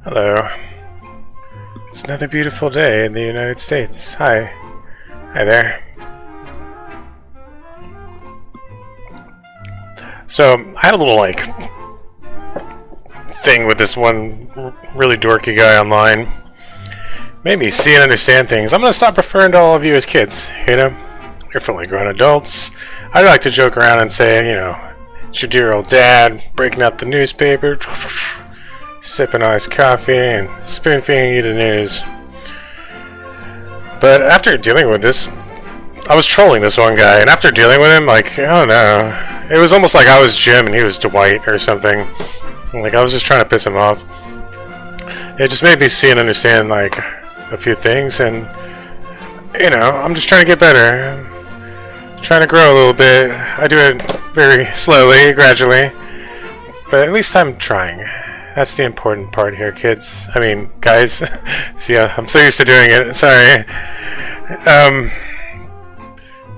Hello. It's another beautiful day in the United States. Hi. Hi there. So, I had a little, thing with this one really dorky guy online. Made me see and understand things. I'm gonna stop referring to all of you as kids, you know? You're fully grown adults. I like to joke around and say, you know, it's your dear old dad breaking out the newspaper, sipping on his coffee and spoon-feeding you the news. But after dealing with this, I was trolling this one guy, and after dealing with him, I don't know, it was almost like I was Jim and he was Dwight or something. Like, I was just trying to piss him off. It just made me see and understand, a few things, and, you know, I'm just trying to get better. I'm trying to grow a little bit. I do it very slowly, gradually, but at least I'm trying. That's the important part here, kids. I mean, guys. See, I'm so used to doing it. Sorry.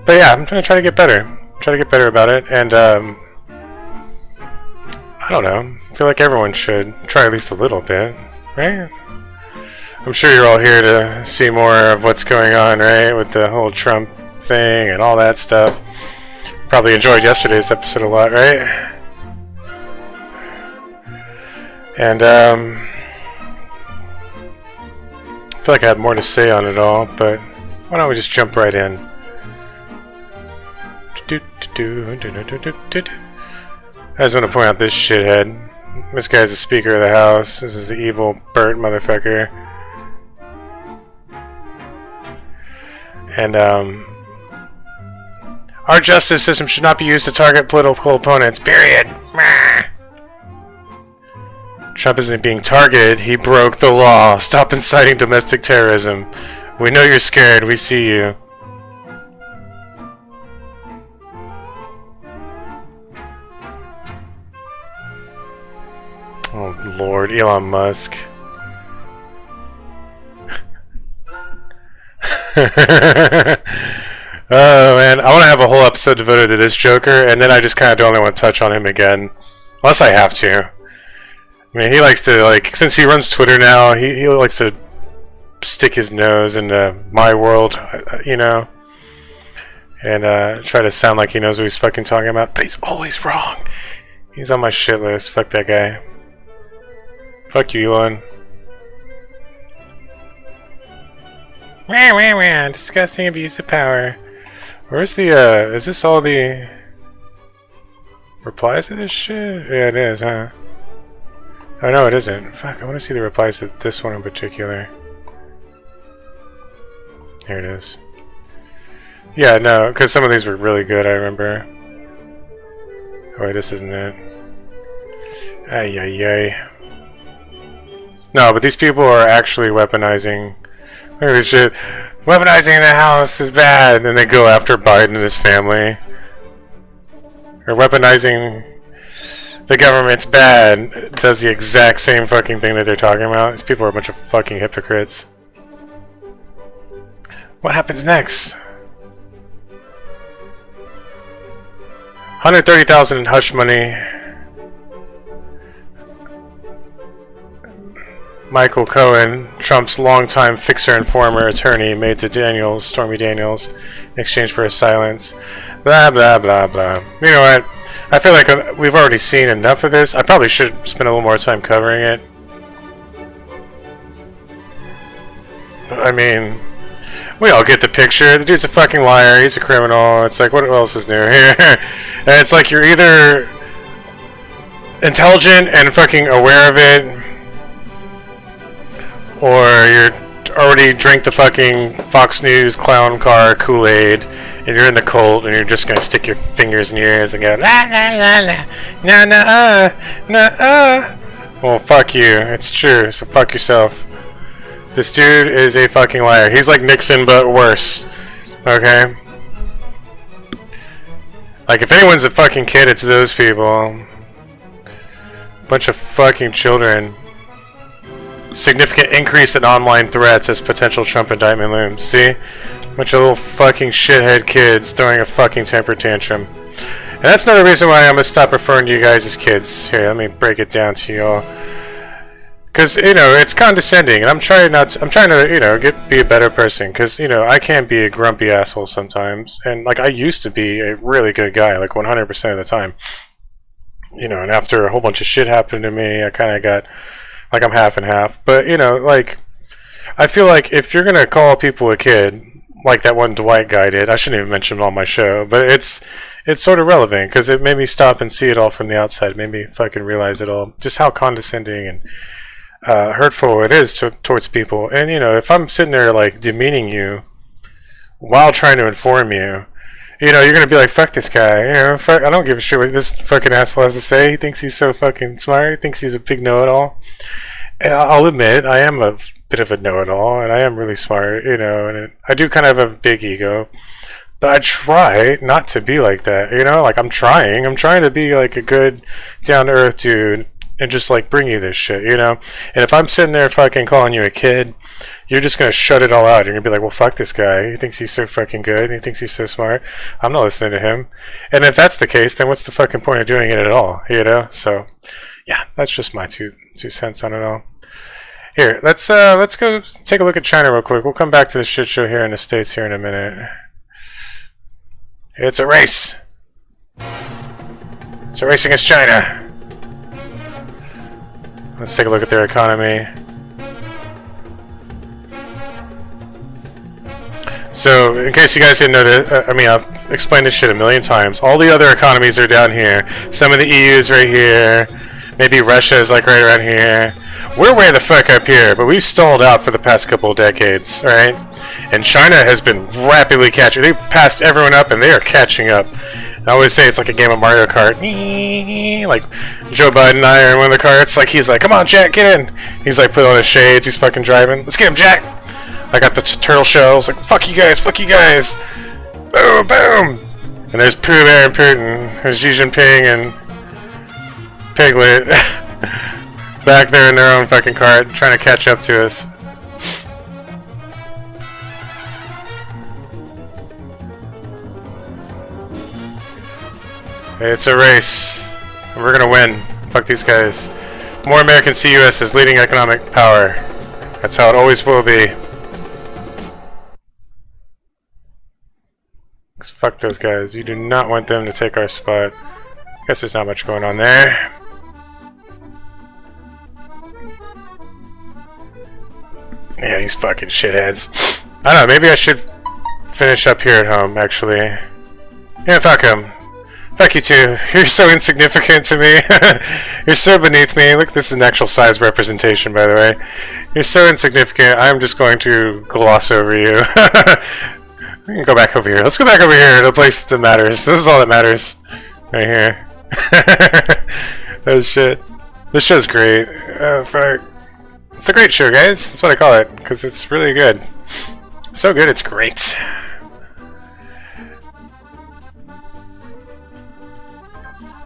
But yeah, I'm trying to get better. Try to get better about it, and I don't know. I feel like everyone should try at least a little bit, right? I'm sure you're all here to see more of what's going on, right? With the whole Trump thing and all that stuff. Probably enjoyed yesterday's episode a lot, right? And, I feel like I had more to say on it all, but why don't we just jump right in? I just want to point out this shithead. This guy's the Speaker of the House. This is the evil Bert motherfucker. And, our justice system should not be used to target political opponents, period. Trump isn't being targeted. He broke the law. Stop inciting domestic terrorism. We know you're scared. We see you. Oh, Lord. Elon Musk. Oh, man. I want to have a whole episode devoted to this Joker, and then I just kind of don't want to touch on him again. Unless I have to. I mean, he likes to, since he runs Twitter now, he likes to stick his nose into my world, you know, and try to sound like he knows what he's fucking talking about, but he's always wrong. He's on my shit list. Fuck that guy. Fuck you, Elon. Disgusting abuse of power. Where's the, is this all the replies to this shit? Yeah, it is, huh? Oh, no, it isn't. Fuck, I want to see the replies to this one in particular. Here it is. Yeah, no, because some of these were really good, I remember. Oh, wait, this isn't it. Ay, ay, ay. No, but these people are actually weaponizing. Look at this shit. Weaponizing in the house is bad. And they go after Biden and his family. Or weaponizing the government's bad. It does the exact same fucking thing that they're talking about. These people are a bunch of fucking hypocrites. What happens next? 130,000 in hush money. Michael Cohen, Trump's longtime fixer and former attorney, made to Stormy Daniels, in exchange for his silence. Blah, blah, blah, blah. You know what? I feel like we've already seen enough of this. I probably should spend a little more time covering it. But, I mean, we all get the picture. The dude's a fucking liar. He's a criminal. It's like, what else is new here? And it's like you're either intelligent and fucking aware of it, or you're already drank the fucking Fox News clown car Kool-Aid, and you're in the cult, and you're just gonna stick your fingers in your ears and go, la la la la, nah nah nah. Well, fuck you. It's true. So fuck yourself. This dude is a fucking liar. He's like Nixon, but worse. Okay. Like, if anyone's a fucking kid, it's those people. Bunch of fucking children. Significant increase in online threats as potential Trump indictment looms. See? Bunch of little fucking shithead kids throwing a fucking temper tantrum. And that's another reason why I'm gonna stop referring to you guys as kids. Here, let me break it down to y'all. Because, you know, it's condescending, and I'm trying to, you know, be a better person. Because, you know, I can be a grumpy asshole sometimes. And, like, I used to be a really good guy, like 100% of the time. You know, and after a whole bunch of shit happened to me, I kind of got, like, I'm half and half. But, you know, like, I feel like if you're going to call people a kid, like that one Dwight guy did, I shouldn't even mention him on my show, but it's sort of relevant, because it made me stop and see it all from the outside. It made me fucking realize it all. Just how condescending and hurtful it is towards people. And, you know, if I'm sitting there, like, demeaning you while trying to inform you, you know, you're going to be like, fuck this guy. You know, fuck, I don't give a shit what this fucking asshole has to say. He thinks he's so fucking smart. He thinks he's a big know-it-all. And I'll admit, I am a bit of a know-it-all, and I am really smart, you know, and I do kind of have a big ego. But I try not to be like that, you know? Like, I'm trying to be, like, a good, down-to-earth dude and just, like, bring you this shit, you know? And if I'm sitting there fucking calling you a kid, you're just gonna shut it all out. You're gonna be like, well, fuck this guy. He thinks he's so fucking good. He thinks he's so smart. I'm not listening to him. And if that's the case, then what's the fucking point of doing it at all, you know? So, yeah, that's just my two cents on it all. Here, let's go take a look at China real quick. We'll come back to the shit show here in the States here in a minute. It's a race. It's a race against China. Let's take a look at their economy. So, in case you guys didn't know that, I mean, I've explained this shit a million times. All the other economies are down here. Some of the EU's right here. Maybe Russia is like right around here. We're way the fuck up here, but we've stalled out for the past couple of decades, right? And China has been rapidly catching. They've passed everyone up, and they are catching up. I always say it's like a game of Mario Kart. Like, Joe Biden and I are in one of the carts. Like, he's like, come on, Jack, get in. He's like, put on his shades. He's fucking driving. Let's get him, Jack. I got the turtle shells. Like, fuck you guys, fuck you guys. Boom, boom. And there's Pooh Bear and Putin. There's Xi Jinping and Piglet. Back there in their own fucking cart, trying to catch up to us. It's a race. We're gonna win. Fuck these guys. More Americans see US as leading economic power. That's how it always will be. Fuck those guys. You do not want them to take our spot. Guess there's not much going on there. Yeah, these fucking shitheads. I don't know, maybe I should finish up here at home, actually. Yeah, fuck them. Fuck you too. You're so insignificant to me. You're so beneath me. Look, this is an actual size representation, by the way. You're so insignificant, I'm just going to gloss over you. We can go back over here. Let's go back over here to the place that matters. This is all that matters. Right here. Oh shit. This show's great. Fuck. It's a great show, guys. That's what I call it, because it's really good. So good, it's great.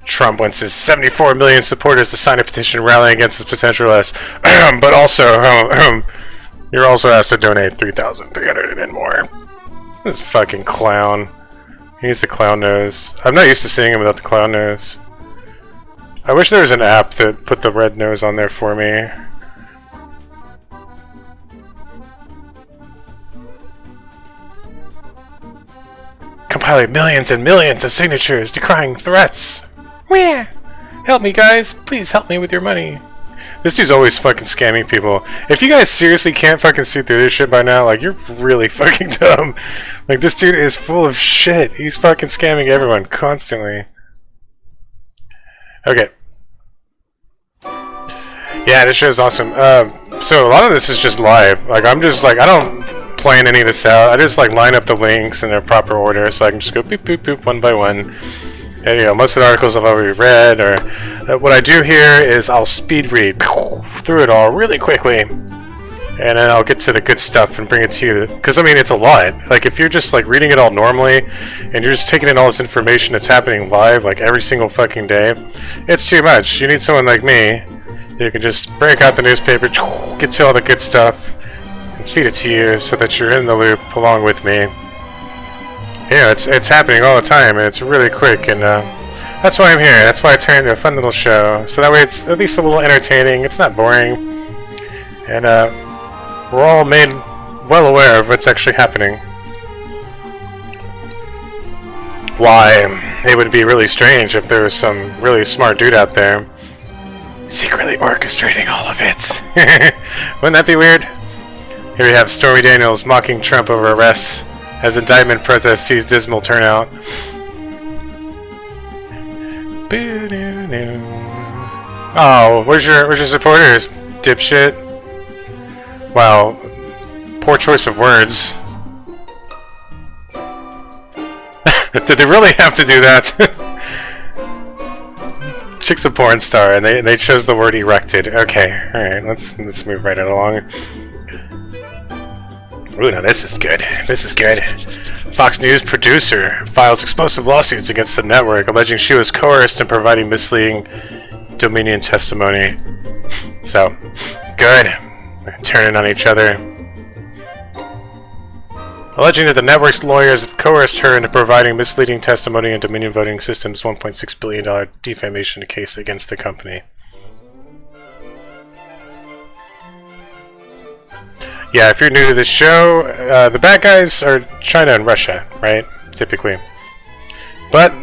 Trump wants his 74 million supporters to sign a petition rallying against his potential arrest. But also, you're also asked to donate 3,300 and more. This fucking clown. He's the clown nose. I'm not used to seeing him without the clown nose. I wish there was an app that put the red nose on there for me. Compiling millions and millions of signatures decrying threats. Where? Help me, guys. Please help me with your money. This dude's always fucking scamming people. If you guys seriously can't fucking see through this shit by now, like, you're really fucking dumb. Like, this dude is full of shit. He's fucking scamming everyone constantly. Okay. Yeah, this show's awesome. So a lot of this is just live. Like, I'm just like, I don't plan any of this out. I just like line up the links in their proper order so I can just go boop boop boop one by one. And, you know, most of the articles I've already read, or what I do here is I'll speed read through it all really quickly, and then I'll get to the good stuff and bring it to you. Because, I mean, it's a lot. Like, if you're just, like, reading it all normally, and you're just taking in all this information that's happening live, like, every single fucking day, it's too much. You need someone like me who can just break out the newspaper, get to all the good stuff, and feed it to you so that you're in the loop along with me. Yeah, it's happening all the time, and it's really quick, and That's why I'm here. That's why I turned into a fun little show. So that way it's at least a little entertaining. It's not boring. And we're all made well aware of what's actually happening. Why, it would be really strange if there was some really smart dude out there secretly orchestrating all of it. Wouldn't that be weird? Here we have Stormy Daniels mocking Trump over arrests as indictment protest sees dismal turnout. Oh, where's your supporters, dipshit? Wow, poor choice of words. Did they really have to do that? Chick's a porn star, and they chose the word erected. Okay, all right, let's move right along. Ooh, now this is good. This is good. Fox News producer files explosive lawsuits against the network, alleging she was coerced in providing misleading Dominion testimony. So, good. They're turning on each other. Alleging that the network's lawyers have coerced her into providing misleading testimony in Dominion Voting Systems' $1.6 billion defamation case against the company. Yeah, if you're new to this show, the bad guys are China and Russia, right? Typically. But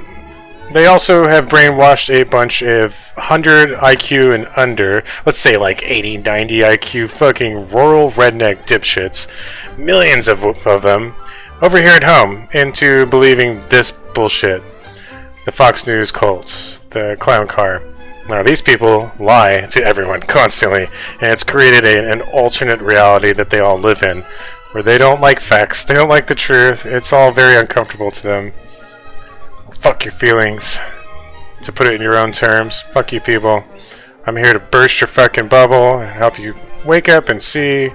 they also have brainwashed a bunch of 100 IQ and under, let's say like 80, 90 IQ fucking rural redneck dipshits, millions of them, over here at home, into believing this bullshit. The Fox News cult, the clown car. Now, these people lie to everyone constantly, and it's created an alternate reality that they all live in, where they don't like facts, they don't like the truth, it's all very uncomfortable to them. Fuck your feelings. To put it in your own terms, fuck you people. I'm here to burst your fucking bubble and help you wake up and see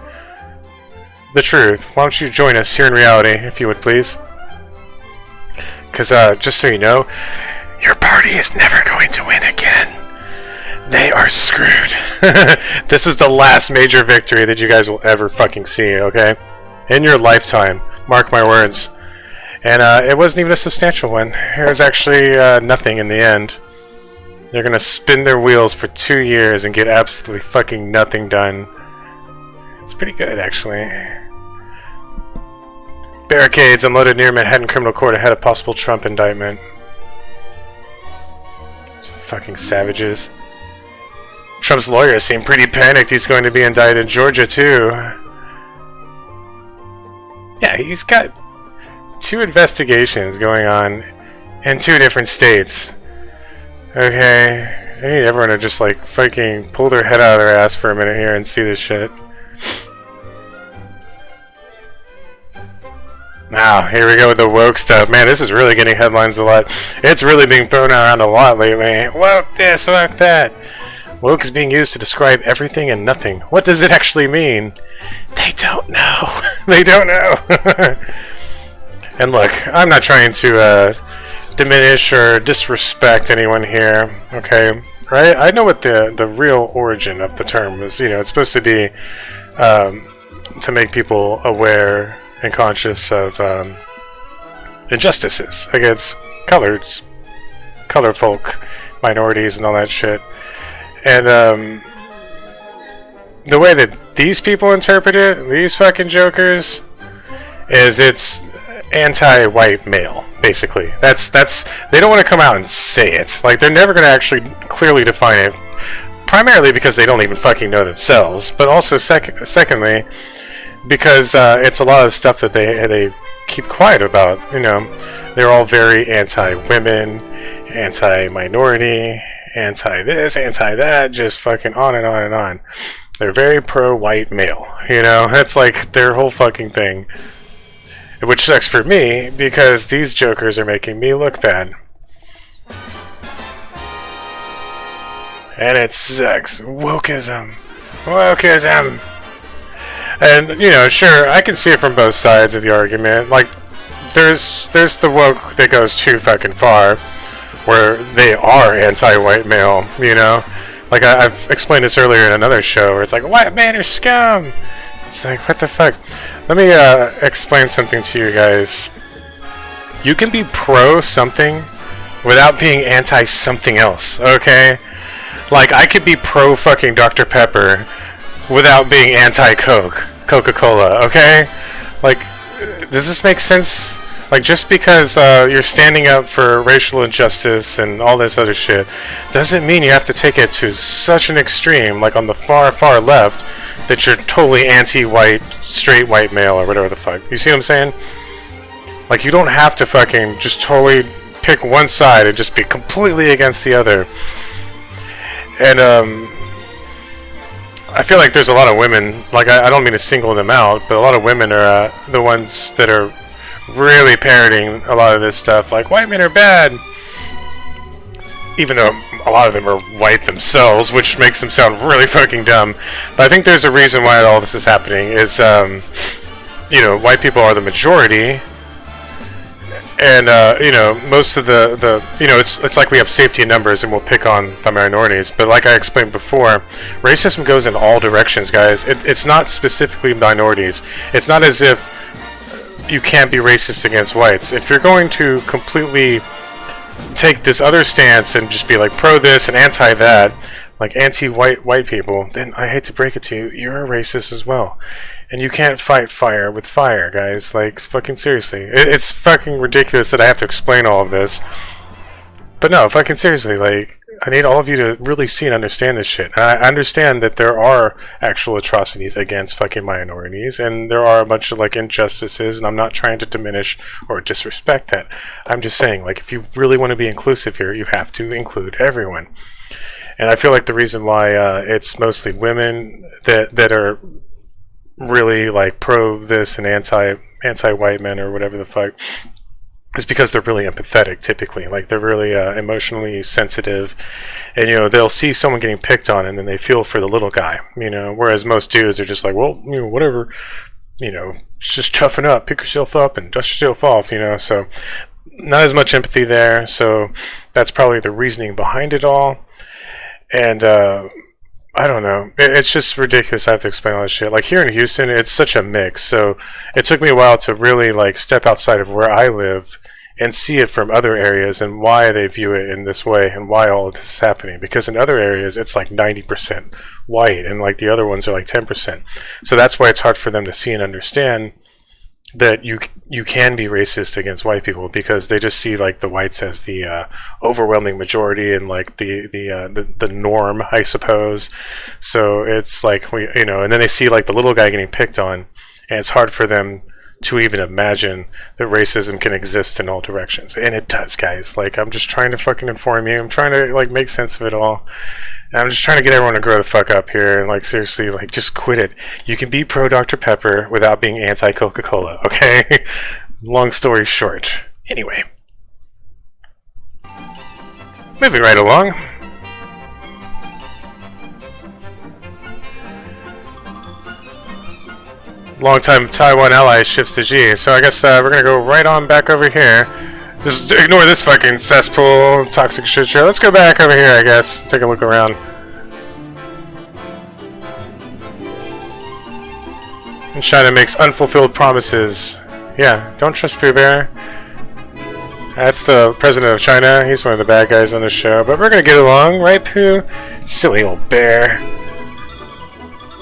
the truth. Why don't you join us here in reality, if you would please? Because, just so you know, your party is never going to win again. They are screwed. This is the last major victory that you guys will ever fucking see, okay? In your lifetime. Mark my words. And it wasn't even a substantial one. It was actually nothing in the end. They're gonna spin their wheels for 2 years and get absolutely fucking nothing done. It's pretty good, actually. Barricades unloaded near Manhattan Criminal Court ahead of possible Trump indictment. It's fucking savages. Trump's lawyers seem pretty panicked he's going to be indicted in Georgia, too. Yeah, he's got 2 investigations going on in 2 different states. Okay, I need everyone to just like fucking pull their head out of their ass for a minute here and see this shit. Now, here we go with the woke stuff. Man, this is really getting headlines a lot. It's really being thrown around a lot lately. Woke this, woke that. Woke is being used to describe everything and nothing. What does it actually mean? They don't know. They don't know. And look, I'm not trying to diminish or disrespect anyone here, okay? Right? I know what the real origin of the term is. You know, it's supposed to be to make people aware and conscious of injustices against colored folk, minorities, and all that shit. And the way that these people interpret it, these fucking jokers, is it's anti-white male, basically. That's they don't want to come out and say it. Like, they're never going to actually clearly define it, primarily because they don't even fucking know themselves, but also secondly because it's a lot of stuff that they keep quiet about. You know, they're all very anti-women, anti-minority, anti-this, anti-that, just fucking on and on and on. They're very pro-white male, you know? That's like their whole fucking thing. Which sucks for me, because these jokers are making me look bad. And it sucks. Wokeism. Wokeism. And, you know, sure, I can see it from both sides of the argument. Like, there's the woke that goes too fucking far, where they are anti-white male, you know? Like, I've explained this earlier in another show, where it's like, white man is scum! It's like, what the fuck? Let me explain something to you guys. You can be pro something without being anti-something else, okay? Like, I could be pro-fucking Dr. Pepper without being anti-Coke, Coca-Cola, okay? Like, does this make sense? Like, just because you're standing up for racial injustice and all this other shit doesn't mean you have to take it to such an extreme, like on the far, far left, that you're totally anti-white, straight white male or whatever the fuck. You see what I'm saying? Like, you don't have to fucking just totally pick one side and just be completely against the other. And, I feel like there's a lot of women, like, I don't mean to single them out, but a lot of women are the ones that are really parroting a lot of this stuff, like, white men are bad, even though a lot of them are white themselves, which makes them sound really fucking dumb. But I think there's a reason why all this is happening, is, you know, white people are the majority, and, you know, most of the you know, it's like we have safety in numbers and we'll pick on the minorities, but like I explained before, racism goes in all directions, guys. It's not specifically minorities. It's not as if you can't be racist against whites. If you're going to completely take this other stance and just be like pro this and anti that, like anti-white people, then I hate to break it to you, you're a racist as well. And you can't fight fire with fire, guys. Like, fucking seriously. It's fucking ridiculous that I have to explain all of this. But no, fucking seriously, like, I need all of you to really see and understand this shit. I understand that there are actual atrocities against fucking minorities, and there are a bunch of, like, injustices, and I'm not trying to diminish or disrespect that. I'm just saying, like, if you really want to be inclusive here, you have to include everyone. And I feel like the reason why it's mostly women that are really, like, pro this and anti-white men or whatever the fuck, is because they're really empathetic, typically. Like, they're really emotionally sensitive, and, you know, they'll see someone getting picked on and then they feel for the little guy, you know, whereas most dudes are just like, well, you know, whatever, you know, just toughen up, pick yourself up and dust yourself off, you know. So not as much empathy there, so that's probably the reasoning behind it all. And I don't know. It's just ridiculous I have to explain all this shit. Like, here in Houston, it's such a mix. So it took me a while to really, like, step outside of where I live and see it from other areas and why they view it in this way and why all of this is happening. Because in other areas, it's like 90% white and, like, the other ones are like 10%. So that's why it's hard for them to see and understand that you can be racist against white people, because they just see, like, the whites as the overwhelming majority and, like, the norm, I suppose. So it's like, you know, and then they see, like, the little guy getting picked on, and it's hard for them to even imagine that racism can exist in all directions. And it does, guys. Like, I'm just trying to fucking inform you. I'm trying to, like, make sense of it all. And I'm just trying to get everyone to grow the fuck up here. And, like, seriously, like, just quit it. You can be pro Dr. Pepper without being anti Coca-Cola, okay? Long story short. Anyway. Moving right along. Longtime Taiwan ally shifts to G, so I guess we're gonna go right on back over here. Just ignore this fucking cesspool, toxic shit show. Let's go back over here, I guess. Take a look around. And China makes unfulfilled promises. Yeah, don't trust Pooh Bear. That's the president of China. He's one of the bad guys on the show, but we're gonna get along, right, Pooh? Silly old bear.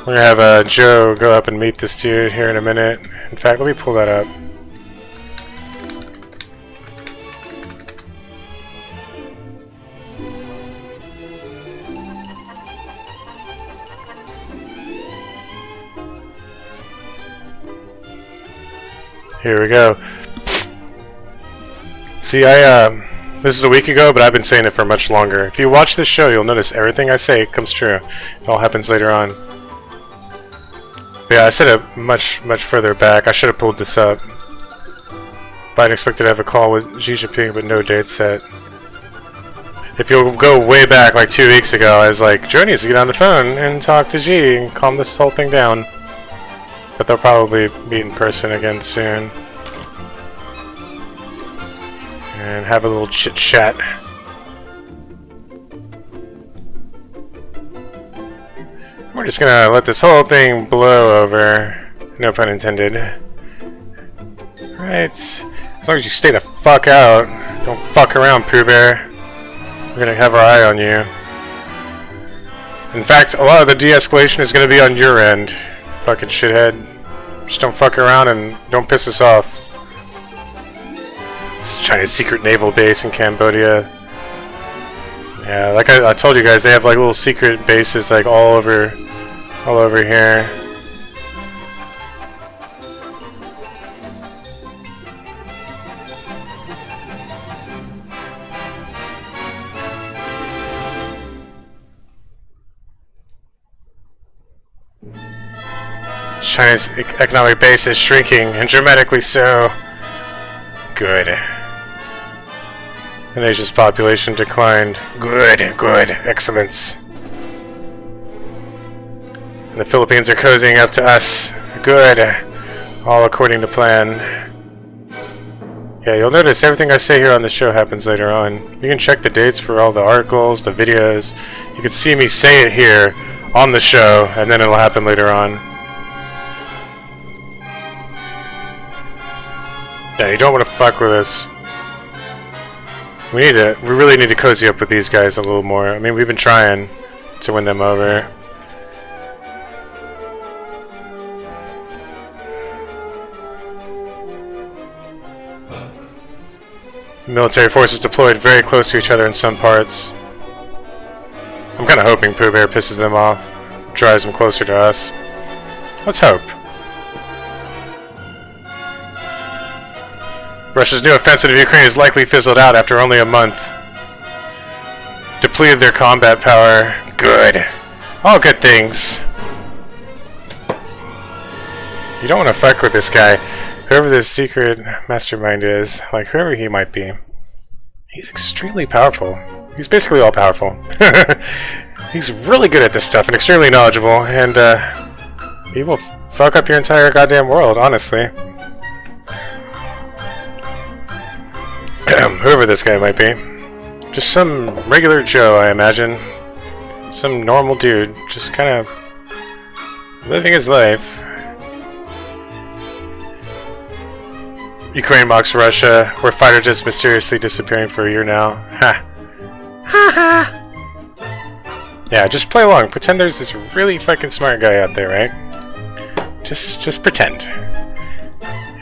We're gonna have Joe go up and meet this dude here in a minute. In fact, let me pull that up. Here we go. See, this is a week ago, but I've been saying it for much longer. If you watch this show, you'll notice everything I say comes true. It all happens later on. Yeah, I said it much further back. I should have pulled this up. Biden expected to have a call with Xi Jinping, but no date set. If you'll go way back, like 2 weeks ago, I was like, Joe needs to get on the phone and talk to Xi and calm this whole thing down. But they'll probably meet in person again soon. And have a little chit-chat. We're just gonna let this whole thing blow over. No pun intended. Right. As long as you stay the fuck out. Don't fuck around, Pooh Bear. We're gonna have our eye on you. In fact, a lot of the de-escalation is gonna be on your end, fucking shithead. Just don't fuck around and don't piss us off. This is China's secret naval base in Cambodia. Yeah, like I told you guys, they have like little secret bases like all over here. China's economic base is shrinking, and dramatically so. Good. And Asia's population declined. Good, good, excellence. And the Philippines are cozying up to us. Good. All according to plan. Yeah, you'll notice everything I say here on the show happens later on. You can check the dates for all the articles, the videos. You can see me say it here on the show, and then it'll happen later on. Yeah, you don't want to fuck with us. We really need to cozy up with these guys a little more. I mean, we've been trying to win them over. Military forces deployed very close to each other in some parts. I'm kind of hoping Pooh Bear pisses them off, drives them closer to us. Let's hope. Russia's new offensive in Ukraine is likely fizzled out after only a month. Depleted their combat power. Good. All good things. You don't want to fuck with this guy. Whoever this secret mastermind is, like whoever he might be. He's extremely powerful. He's basically all powerful. He's really good at this stuff and extremely knowledgeable, and he will fuck up your entire goddamn world, honestly. Whoever this guy might be. Just some regular Joe, I imagine. Some normal dude, just kind of living his life. Ukraine mocks Russia, where fighter jets mysteriously disappearing for a year now. Ha. Ha ha. Yeah, just play along. Pretend there's this really fucking smart guy out there, right? Just pretend.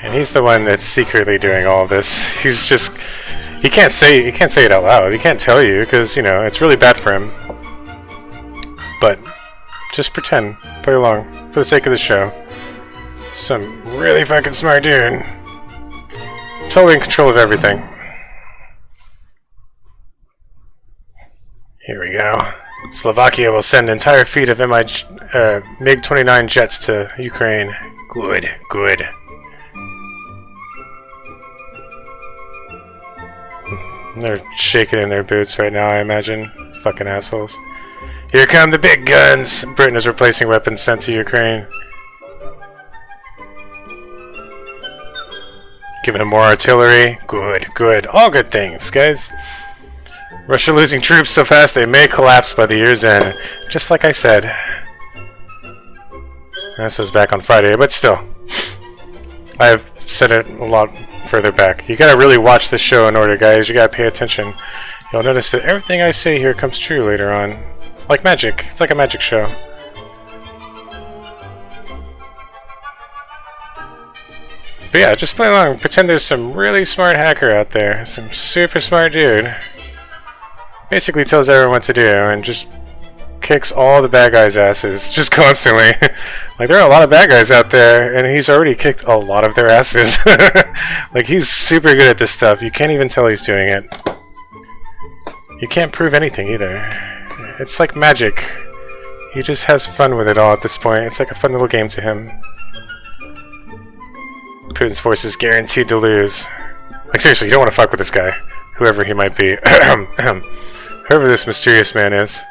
And he's the one that's secretly doing all this. He's just... He can't say it out loud. He can't tell you, because, you know, it's really bad for him. But, just pretend. Play along. For the sake of the show. Some really fucking smart dude. Totally in control of everything. Here we go. Slovakia will send an entire fleet of MiG-29 jets to Ukraine. Good, good. They're shaking in their boots right now, I imagine. Fucking assholes. Here come the big guns! Britain is replacing weapons sent to Ukraine. Giving them more artillery. Good, good. All good things, guys. Russia losing troops so fast they may collapse by the year's end. Just like I said. This was back on Friday, but still. I've said it a lot further back. You gotta really watch this show in order, guys. You gotta pay attention. You'll notice that everything I say here comes true later on. Like magic. It's like a magic show. But yeah, just play along. Pretend there's some really smart hacker out there. Some super smart dude. Basically tells everyone what to do and just kicks all the bad guys' asses. Just constantly. Like, there are a lot of bad guys out there, and he's already kicked a lot of their asses. Like, he's super good at this stuff. You can't even tell he's doing it. You can't prove anything either. It's like magic. He just has fun with it all at this point. It's like a fun little game to him. Putin's forces guaranteed to lose. Like, seriously, you don't want to fuck with this guy. Whoever he might be. Whoever this mysterious man is.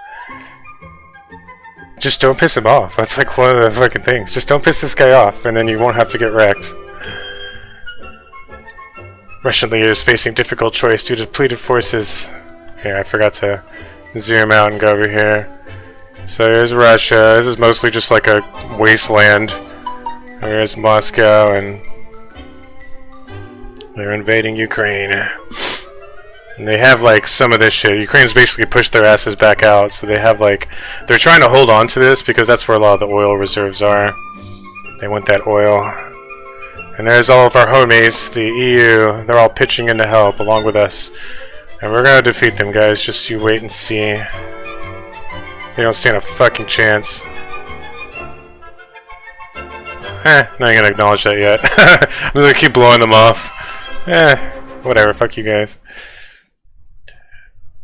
Just don't piss him off. That's like one of the fucking things. Just don't piss this guy off, and then you won't have to get wrecked. Russian leaders facing difficult choice due to depleted forces. Here, I forgot to zoom out and go over here. So here's Russia. This is mostly just like a wasteland. Here's Moscow, and they're invading Ukraine. And they have like some of this shit. Ukraine's basically pushed their asses back out, so they have like, they're trying to hold on to this because that's where a lot of the oil reserves are. They want that oil. And there's all of our homies, the EU. They're all pitching in to help along with us. And we're gonna defeat them, guys. Just you wait and see. They don't stand a fucking chance. Not gonna acknowledge that yet. I'm gonna keep blowing them off. Whatever, fuck you guys.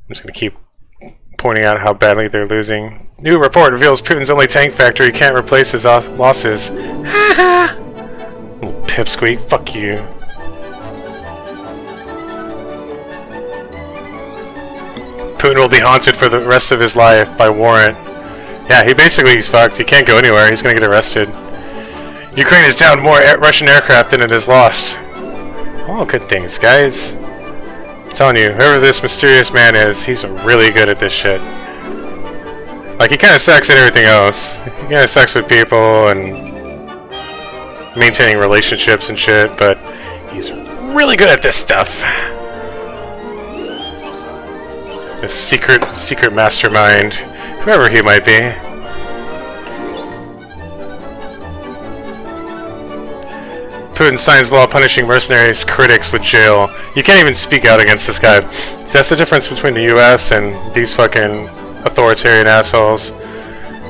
I'm just gonna keep pointing out how badly they're losing. New report reveals Putin's only tank factory can't replace his losses. Haha! Little pipsqueak, fuck you. Putin will be haunted for the rest of his life by warrant. Yeah, he's fucked. He can't go anywhere. He's gonna get arrested. Ukraine has downed more Russian aircraft than it has lost. All good things, guys. I'm telling you, whoever this mysterious man is, he's really good at this shit. Like, he kind of sucks at everything else. He kind of sucks with people and maintaining relationships and shit, but he's really good at this stuff. This secret mastermind, whoever he might be. Putin signs law punishing mercenaries' critics with jail. You can't even speak out against this guy. So that's the difference between the US and these fucking authoritarian assholes.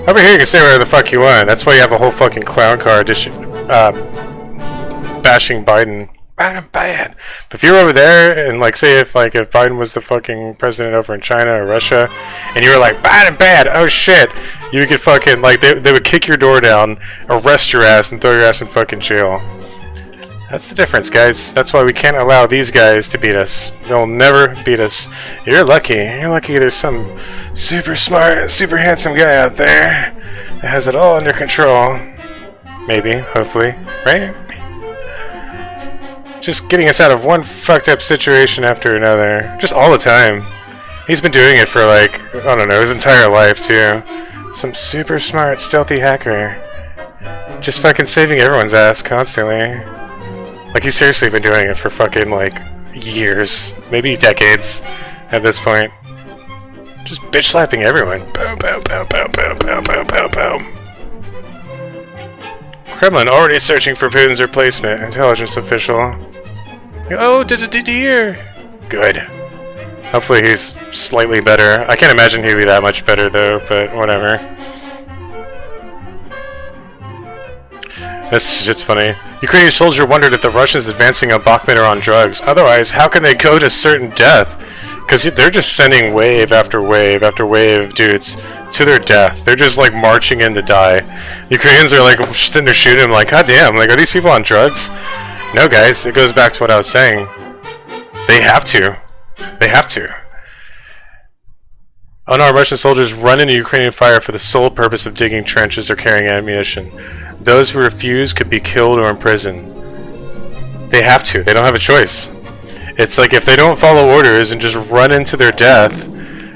Over here you can say whatever the fuck you want. That's why you have a whole fucking clown car edition, bashing Biden. Bad. But if you're over there and like say if Biden was the fucking president over in China or Russia and you were like Biden bad, oh shit, you could fucking like they would kick your door down, arrest your ass and throw your ass in fucking jail. That's the difference, guys. That's why we can't allow these guys to beat us. They'll never beat us. You're lucky. You're lucky there's some super smart, super handsome guy out there that has it all under control. Maybe, hopefully, right? Just getting us out of one fucked up situation after another. Just all the time. He's been doing it for like, I don't know, his entire life too. Some super smart, stealthy hacker. Just fucking saving everyone's ass constantly. Like, he's seriously been doing it for fucking, like, years. Maybe decades at this point. Just bitch slapping everyone. Boom, boom, boom, boom, boom, boom, boom, boom, boom. Kremlin already searching for Putin's replacement. Intelligence official. Oh, dear. Good. Hopefully he's slightly better. I can't imagine he'd be that much better, though, but whatever. This shit's funny. Ukrainian soldier wondered if the Russians advancing on Bakhmut are on drugs. Otherwise, how can they go to certain death? Because they're just sending wave after wave after wave of dudes to their death. They're just like marching in to die. Ukrainians are like sitting there shooting them like, god damn, like are these people on drugs? No guys, it goes back to what I was saying. They have to. They have to. Unarmed Russian soldiers run into Ukrainian fire for the sole purpose of digging trenches or carrying ammunition. Those who refuse could be killed or imprisoned. They have to. They don't have a choice. It's like if they don't follow orders and just run into their death,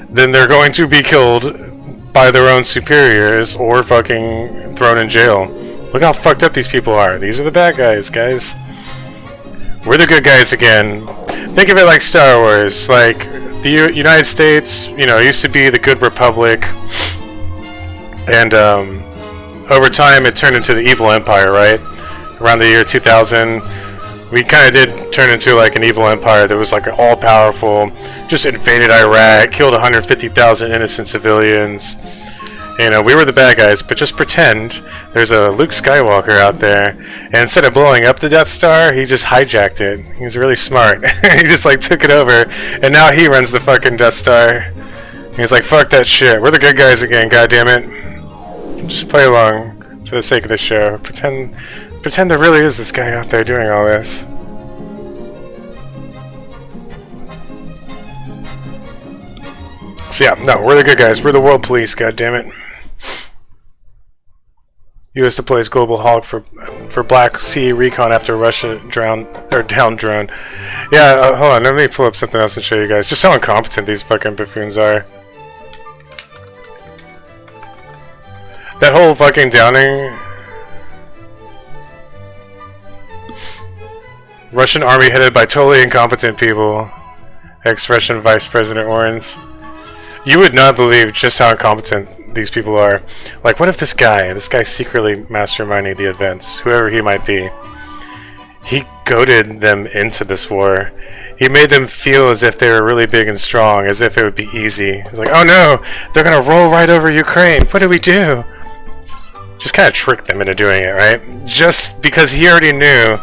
then they're going to be killed by their own superiors or fucking thrown in jail. Look how fucked up these people are. These are the bad guys, guys. We're the good guys again. Think of it like Star Wars. Like, the United States, you know, used to be the good republic. And, over time it turned into the evil empire, right? Around the year 2000, we kind of did turn into like an evil empire that was like all-powerful, just invaded Iraq, killed 150,000 innocent civilians. You know, we were the bad guys, but just pretend there's a Luke Skywalker out there, and instead of blowing up the Death Star, he just hijacked it. He's really smart. He just like took it over, and now he runs the fucking Death Star. He's like, fuck that shit. We're the good guys again, goddammit. Just play along for the sake of the show. Pretend there really is this guy out there doing all this. So yeah, no, we're the good guys. We're the world police, goddammit. U.S. deploys Global Hawk for Black Sea recon after Russia down drone. Yeah, hold on. Let me pull up something else and show you guys just how incompetent these fucking buffoons are. That whole fucking downing. Russian army headed by totally incompetent people. Ex-Russian Vice President warns. You would not believe just how incompetent these people are. Like, what if this guy secretly masterminding the events, whoever he might be, he goaded them into this war. He made them feel as if they were really big and strong, as if it would be easy. He's like, oh no, they're gonna roll right over Ukraine. What do we do? Just kind of tricked them into doing it, right? Just because he already knew,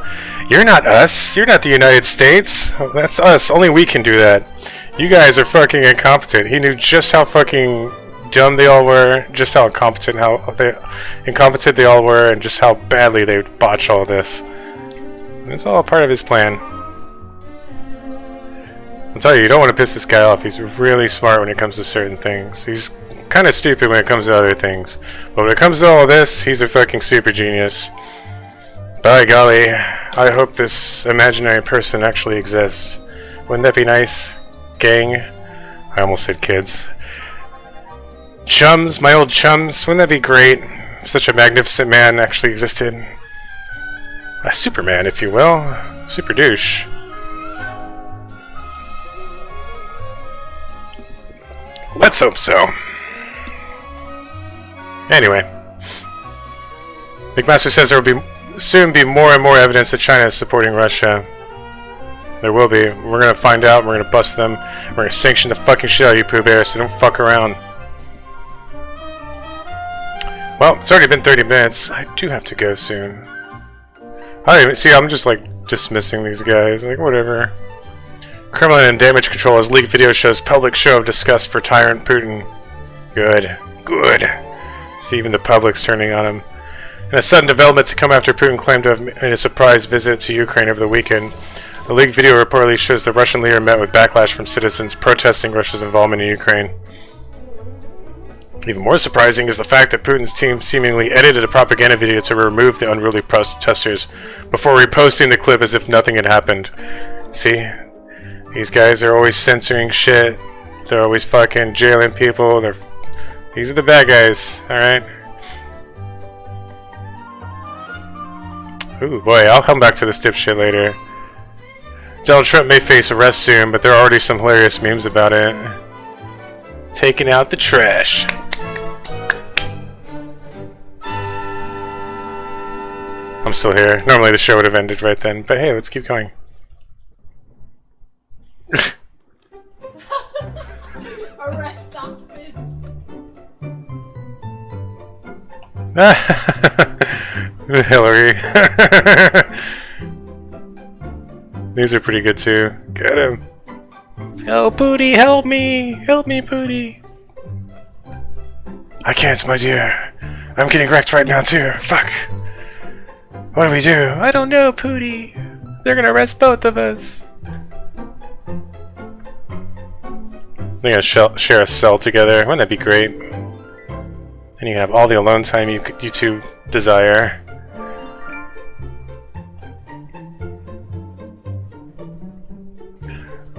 you're not us. You're not the United States. That's us. Only we can do that. You guys are fucking incompetent. He knew just how fucking dumb they all were, just how incompetent they all were, and just how badly they would botch all this. It's all part of his plan. I'll tell you, you don't want to piss this guy off. He's really smart when it comes to certain things. He's kind of stupid when it comes to other things. But when it comes to all this, he's a fucking super genius. By golly, I hope this imaginary person actually exists. Wouldn't that be nice? Gang? I almost said kids. Chums, my old chums. Wouldn't that be great? If such a magnificent man actually existed. A Superman, if you will. Super douche. Let's hope so. Anyway. McMaster says there will soon be more and more evidence that China is supporting Russia. There will be. We're gonna find out, we're gonna bust them, we're gonna sanction the fucking shit out of you, Pooh Bear, so don't fuck around. Well, it's already been 30 minutes. I do have to go soon. I don't even see, I'm just like dismissing these guys, like whatever. Kremlin and damage control as leaked video shows public show of disgust for tyrant Putin. Good. Good. See, even the public's turning on him. In a sudden development to come after Putin claimed to have made a surprise visit to Ukraine over the weekend, the leaked video reportedly shows the Russian leader met with backlash from citizens protesting Russia's involvement in Ukraine. Even more surprising is the fact that Putin's team seemingly edited a propaganda video to remove the unruly protesters before reposting the clip as if nothing had happened. See? These guys are always censoring shit. They're always fucking jailing people. These are the bad guys, alright? Ooh, boy, I'll come back to this dipshit later. Donald Trump may face arrest soon, but there are already some hilarious memes about it. Taking out the trash. I'm still here. Normally the show would have ended right then, but hey, let's keep going. Arrest Ahmed. Hillary. These are pretty good too. Get him. Oh, Pooty, help me! Help me, Pooty! I can't, my dear. I'm getting wrecked right now too. Fuck. What do we do? I don't know, Pooty. They're gonna arrest both of us. They're gonna share a cell together. Wouldn't that be great? And you have all the alone time you two desire.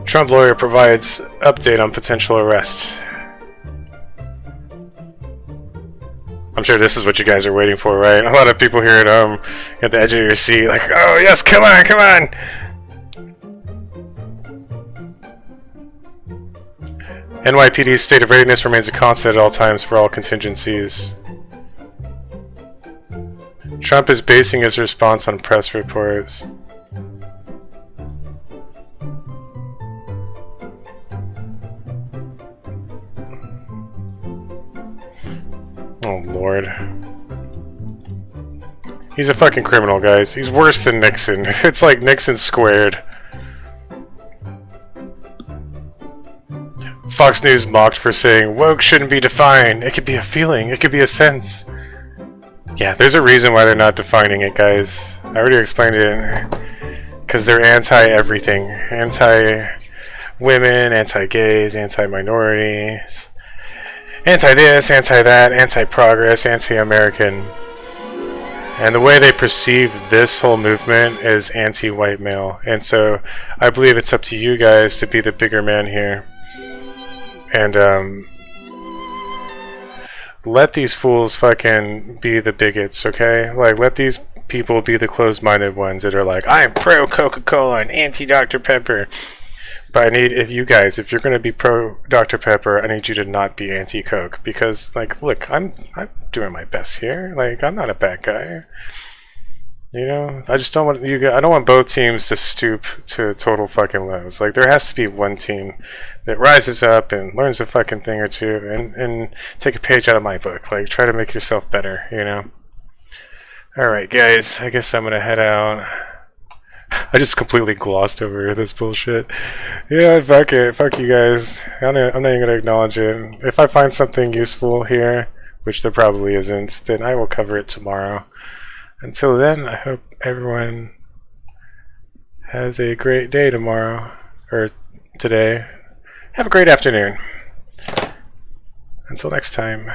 Trump lawyer provides update on potential arrest. I'm sure this is what you guys are waiting for, right? A lot of people here at home at the edge of your seat, like, oh yes, come on, come on! NYPD's state of readiness remains a constant at all times for all contingencies. Trump is basing his response on press reports. Oh lord. He's a fucking criminal, guys. He's worse than Nixon. It's like Nixon squared. Fox News mocked for saying, woke shouldn't be defined. It could be a feeling. It could be a sense. Yeah, there's a reason why they're not defining it, guys. I already explained it. Because they're anti-everything. Anti-women, anti-gays, anti-minorities. Anti-this, anti-that, anti-progress, anti-American. And the way they perceive this whole movement is anti-white male. And so, I believe it's up to you guys to be the bigger man here. And, let these fools fucking be the bigots, okay? Like, let these people be the closed-minded ones that are like, I'm pro Coca-Cola and anti-Dr. Pepper. But I need, if you're going to be pro Dr. Pepper, I need you to not be anti-Coke. Because, like, look, I'm doing my best here. Like, I'm not a bad guy. You know, I just don't want I don't want both teams to stoop to total fucking lows. Like, there has to be one team that rises up and learns a fucking thing or two and take a page out of my book. Like, try to make yourself better, you know? Alright, guys, I guess I'm gonna head out. I just completely glossed over this bullshit. Yeah, fuck it. Fuck you guys. I'm not even gonna acknowledge it. If I find something useful here, which there probably isn't, then I will cover it tomorrow. Until then, I hope everyone has a great day tomorrow, or today. Have a great afternoon. Until next time.